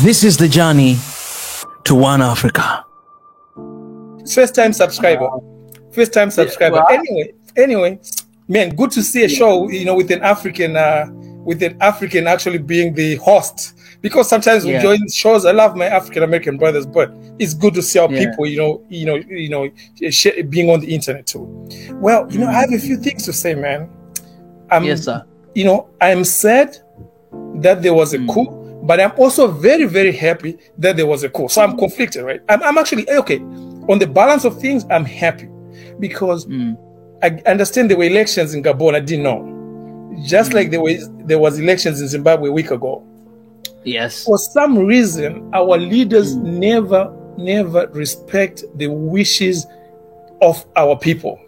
This is the journey to One Africa. First time subscriber. Wow. Anyway, man, good to see a show, with an African actually being the host. Because sometimes we join shows. I love my African American brothers, but it's good to see our people, being on the internet too. Well, I have a few things to say, man. Yes, sir. I'm sad that there was a coup. But I'm also very, very happy that there was a coup. So I'm conflicted, right? I'm actually, okay, on the balance of things, I'm happy. Because I understand there were elections in Gabon, I didn't know. Just like there was elections in Zimbabwe a week ago. Yes. For some reason, our leaders never respect the wishes of our people.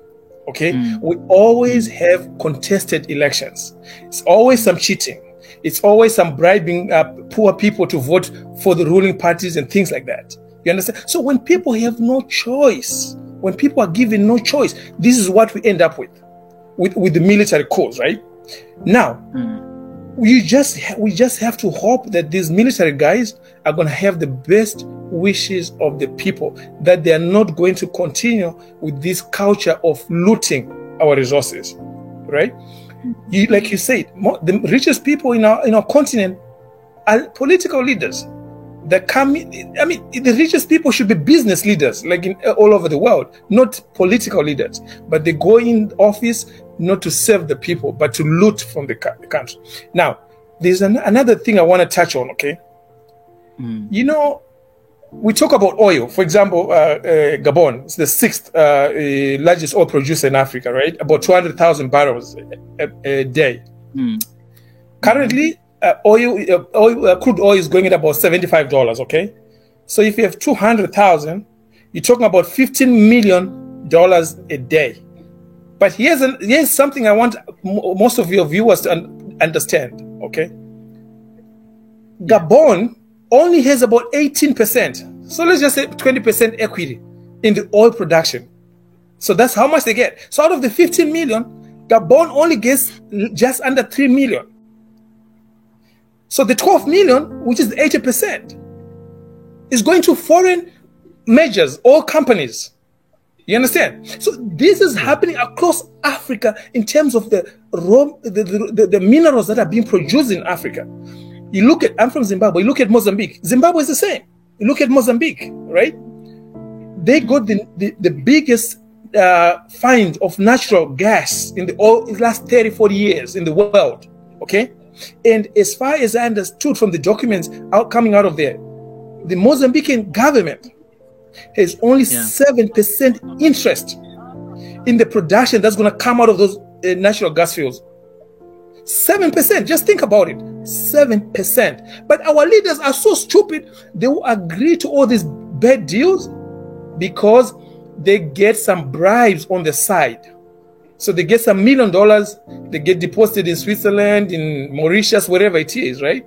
Okay? We always have contested elections. It's always some cheating. It's always some bribing poor people to vote for the ruling parties and things like that. You understand? So when people have no choice, when people are given no choice, this is what we end up with the military coups, right? Now, we just have to hope that these military guys are going to have the best wishes of the people, that they are not going to continue with this culture of looting our resources, right? Like you said, the richest people in our continent are political leaders that come in. I mean, the richest people should be business leaders, like all over the world, not political leaders. But they go in office not to serve the people, but to loot from the country. Now, there's another thing I want to touch on, okay? We talk about oil. For example, Gabon is the 6th largest oil producer in Africa, right? About 200,000 barrels a day. Currently, crude oil is going at about $75, okay? So if you have 200,000, you're talking about $15 million a day. But here's something I want most of your viewers to understand, okay? Gabon only has about 18%. So let's just say 20% equity in the oil production. So that's how much they get. So out of the 15 million, Gabon only gets just under 3 million. So the 12 million, which is 80%, is going to foreign majors or companies. You understand? So this is happening across Africa in terms of the minerals that are being produced in Africa. I'm from Zimbabwe, you look at Mozambique. Zimbabwe is the same. You look at Mozambique, right? They got the biggest find of natural gas in the last 30, 40 years in the world, okay? And as far as I understood from the documents coming out of there, the Mozambican government has only 7% interest in the production that's going to come out of those natural gas fields. 7%, just think about it. 7%. But our leaders are so stupid, they will agree to all these bad deals because they get some bribes on the side. So they get some $1 million, they get deposited in Switzerland, in Mauritius, wherever it is, right?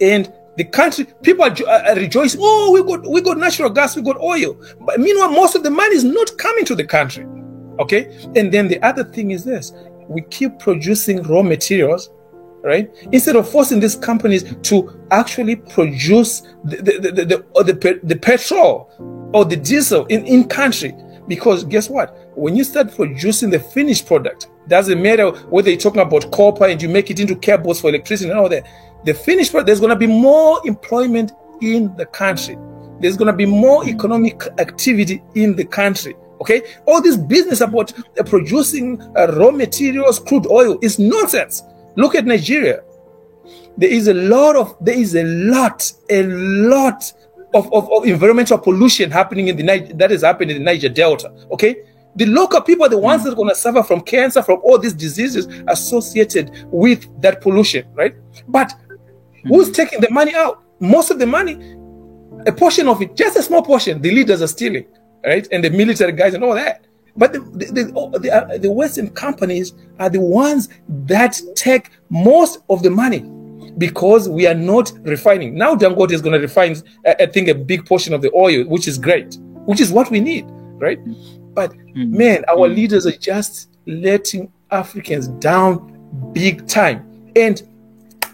And the country, people are rejoicing, oh, we got natural gas, we got oil. But meanwhile, most of the money is not coming to the country, okay? And then the other thing is this, we keep producing raw materials, right? Instead of forcing these companies to actually produce the petrol or the diesel in country. Because guess what? When you start producing the finished product, doesn't matter whether you're talking about copper and you make it into cables for electricity and all that, the finished product, there's going to be more employment in the country. There's going to be more economic activity in the country. Okay, all this business about producing raw materials, crude oil, is nonsense. Look at Nigeria. There is a lot of environmental pollution happening that is happening in the Niger Delta. Okay, the local people are the ones that are going to suffer from cancer, from all these diseases associated with that pollution, right? But who's taking the money out? Most of the money, a portion of it, just a small portion, the leaders are stealing. Right, and the military guys and all that, but the Western companies are the ones that take most of the money because we are not refining. Now Dangote is going to refine, I think, a big portion of the oil, which is great, which is what we need, right? But man, our leaders are just letting Africans down big time.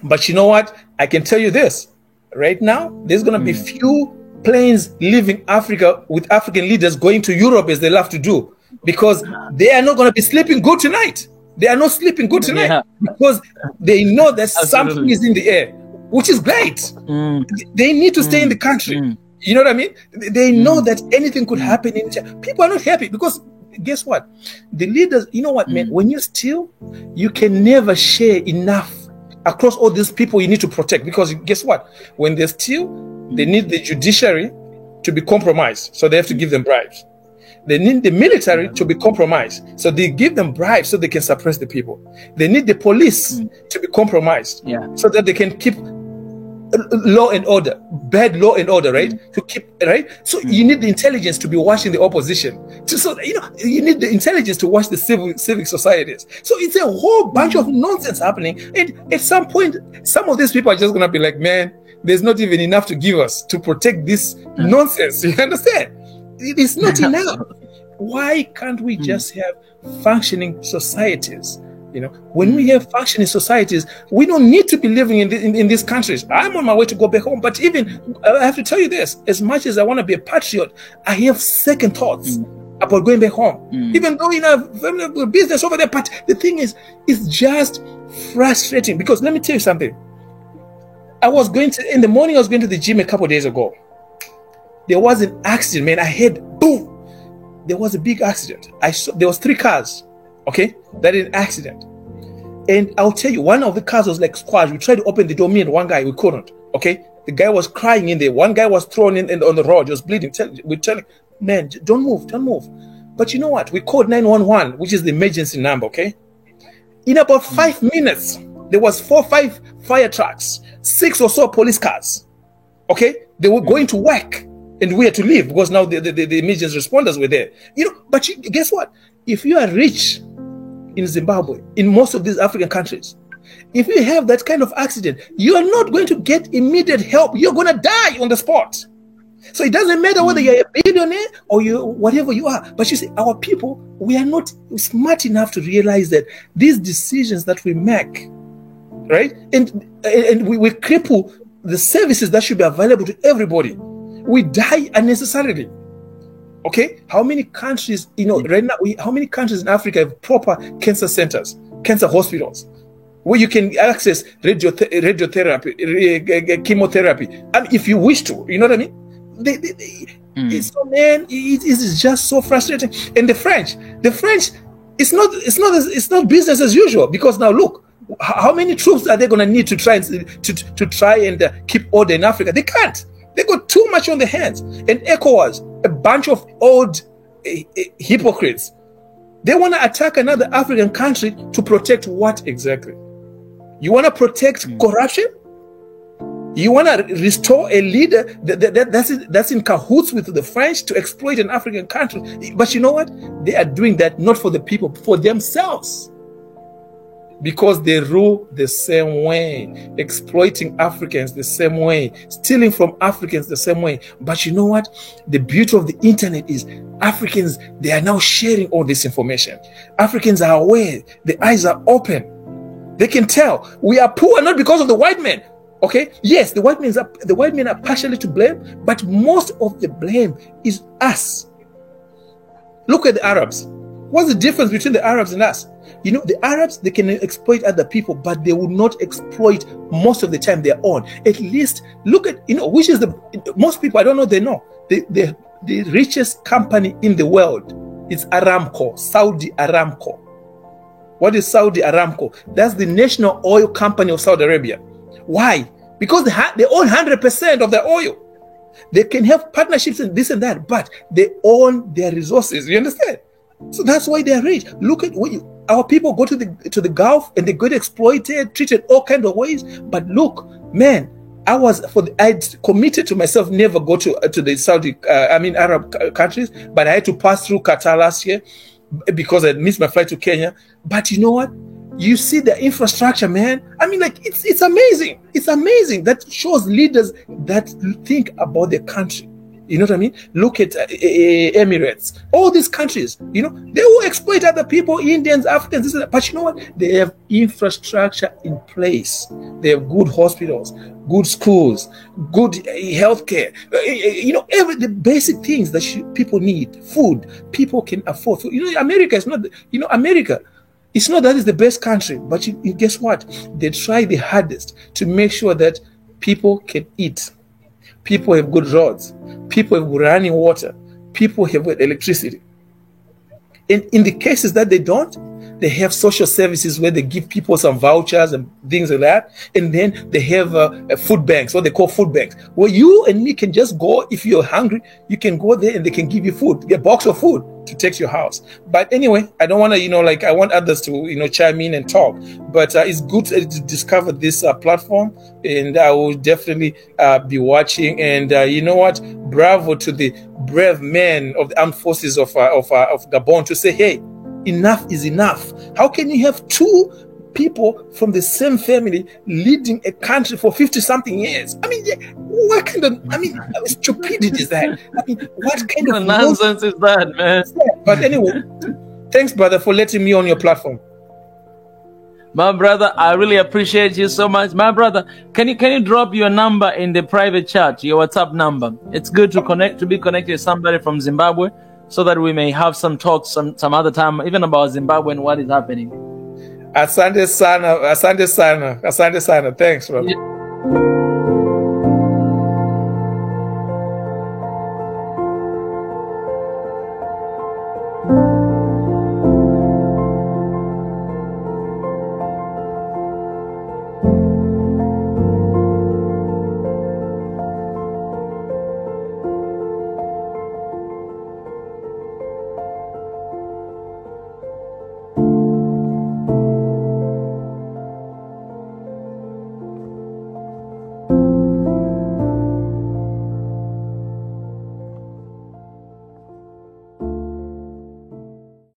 But you know what? I can tell you this: right now, there's going to be few planes leaving Africa with African leaders going to Europe as they love to do, because they are not going to be sleeping good tonight. They are not sleeping good tonight because they know that something is in the air, which is great. They need to stay in the country. You know what I mean? They know that anything could happen. People are not happy because guess what? The leaders, you know what, man? When you steal, you can never share enough across all these people you need to protect, because guess what? When they steal, they need the judiciary to be compromised, so they have to give them bribes. They need the military to be compromised, so they give them bribes so they can suppress the people. They need the police to be compromised, so that they can keep law and order, bad law and order, right? To keep, right? So you need the intelligence to be watching the opposition. So you need the intelligence to watch the civic societies. So it's a whole bunch of nonsense happening. And at some point, some of these people are just gonna be like, man, there's not even enough to give us to protect this nonsense. You understand? It is not enough. Why can't we just have functioning societies? You know, when we have functioning societies, we don't need to be living in these countries. I'm on my way to go back home, but even I have to tell you this: as much as I want to be a patriot, I have second thoughts about going back home. Even though you know business over there, but the thing is, it's just frustrating because let me tell you something. In the morning, I was going to the gym a couple of days ago. There was an accident, man. I heard boom. There was a big accident. There was 3 cars. Okay, that is an accident. And I'll tell you, one of the cars was like squash. We tried to open the door, me and one guy, we couldn't. Okay, the guy was crying in there. One guy was thrown in on the road, just bleeding. We're telling, man, don't move. But you know what? We called 911, which is the emergency number. Okay, in about 5 minutes, there was 4 or 5 fire trucks, 6 or so police cars. Okay, they were going to work, and we had to leave because now the emergency responders were there. You know, but guess what? If you are rich in Zimbabwe, in most of these African countries, if you have that kind of accident, you are not going to get immediate help. You're going to die on the spot. So it doesn't matter whether you're a billionaire or whatever you are. But you see, our people, we are not smart enough to realize that these decisions that we make, right? And we cripple the services that should be available to everybody. We die unnecessarily. Okay, how many countries, right now, how many countries in Africa have proper cancer centers, cancer hospitals, where you can access radiotherapy, chemotherapy, and if you wish to, you know what I mean? It's so, man, it is just so frustrating. And the French, it's not business as usual, because now look, how many troops are they going to need to try and keep order in Africa? They can't. They got too much on their hands. And ECOWAS, a bunch of old hypocrites, they want to attack another African country to protect what exactly? You want to protect corruption? You want to restore a leader that's in cahoots with the French to exploit an African country? But you know what? They are doing that not for the people, for themselves. Because they rule the same way, exploiting Africans the same way, stealing from Africans the same way. But you know what? The beauty of the internet is Africans, they are now sharing all this information. Africans are aware, the eyes are open. They can tell we are poor not because of the white men. Okay, yes, the white men are partially to blame, but most of the blame is us. Look at the Arabs. What's the difference between the Arabs and us? You know, the Arabs, they can exploit other people, but they will not exploit most of the time their own. At least look at, which is most people, I don't know, they know. The richest company in the world is Aramco, Saudi Aramco. What is Saudi Aramco? That's the national oil company of Saudi Arabia. Why? Because they own 100% of the oil. They can have partnerships and this and that, but they own their resources. You understand? So that's why they're rich. Look at our people go to the Gulf and they get exploited, treated all kinds of ways. But look, man, I committed to myself never go to the Saudi, Arab countries, but I had to pass through Qatar last year because I missed my flight to Kenya. But you know what? You see the infrastructure, man. I mean, like it's amazing. It's amazing. That shows leaders that think about their country. You know what I mean? Look at Emirates. All these countries, they will exploit other people, Indians, Africans, this and that. But you know what? They have infrastructure in place. They have good hospitals, good schools, good healthcare, the basic things that people need. Food, people can afford food. America is not, America, it's not that it's the best country, but guess what? They try the hardest to make sure that people can eat. People have good roads. People have good running water. People have good electricity. In the cases that they don't, they have social services where they give people some vouchers and things like that. And then they have food banks, what they call food banks, where you and me can just go. If you're hungry, you can go there and they can give you food, a box of food to take to your house. But anyway, I don't want to, I want others to, chime in and talk. But it's good to discover this platform, and I will definitely be watching. And you know what? Bravo to the brave men of the armed forces of Gabon to say, hey, enough is enough. How can you have two people from the same family leading a country for 50-something years? I mean, what kind of, stupidity is that? I mean, what kind of nonsense is that, man? But anyway, thanks, brother, for letting me on your platform. My brother, I really appreciate you so much. My brother, can you drop your number in the private chat, your WhatsApp number? It's good to be connected with somebody from Zimbabwe, so that we may have some talks some other time, even about Zimbabwe and what is happening. Asante sana. Thanks, brother. Yeah.